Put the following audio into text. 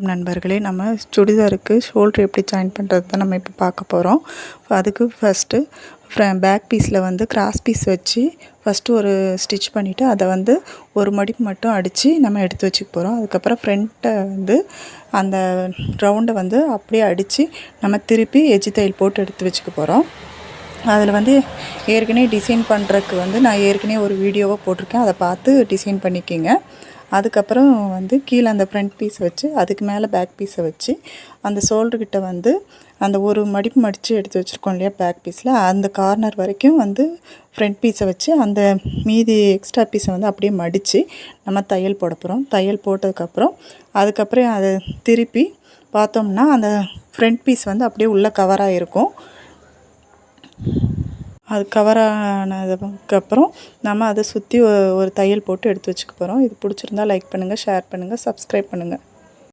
நண்பர்களே, நம்ம சுடிதாருக்கு ஷோல்டர் எப்படி ஜாயின் பண்ணுறது தான் நம்ம இப்போ பார்க்க போகிறோம். அதுக்கு ஃபஸ்ட்டு பேக் பீஸில் வந்து கிராஸ் பீஸ் வச்சு ஃபஸ்ட்டு ஒரு ஸ்டிச் பண்ணிவிட்டு அதை வந்து ஒரு மடிப்பு மட்டும் அடித்து நம்ம எடுத்து வச்சுக்க போகிறோம். அதுக்கப்புறம் ஃப்ரண்ட்டை வந்து அந்த ரவுண்டை வந்து அப்படியே அடித்து நம்ம திருப்பி எஜ்ஜி தையல் போட்டு எடுத்து வச்சுக்க போகிறோம். அதில் வந்து ஏற்கனவே டிசைன் பண்ணுறதுக்கு வந்து நான் ஏற்கனவே ஒரு வீடியோவாக போட்டிருக்கேன், அதை பார்த்து டிசைன் பண்ணிக்கோங்க. அதுக்கப்புறம் வந்து கீழே அந்த ஃப்ரண்ட் பீஸ் வச்சு அதுக்கு மேலே பேக் பீஸை வச்சு அந்த ஷோல்டர்கிட்ட வந்து அந்த ஒரு மடிப்பு மடித்து எடுத்து வச்சுருக்கோம் இல்லையா பேக் பீஸில், அந்த கார்னர் வரைக்கும் வந்து ஃப்ரண்ட் பீஸை வச்சு அந்த மீதி எக்ஸ்ட்ரா பீஸை வந்து அப்படியே மடித்து நம்ம தையல் போட போகிறோம். தையல் போட்டதுக்கப்புறம் அதுக்கப்புறம் அதை திருப்பி பார்த்தோம்னா அந்த ஃப்ரண்ட் பீஸ் வந்து அப்படியே உள்ளே கவராக இருக்கும். அது கவர் ஆனதுக்கப்புறம் நம்ம அதை சுற்றி ஒரு தையல் போட்டு எடுத்து வச்சுக்க போகிறோம். இது பிடிச்சிருந்தா லைக் பண்ணுங்கள், ஷேர் பண்ணுங்கள், சப்ஸ்கிரைப் பண்ணுங்கள்.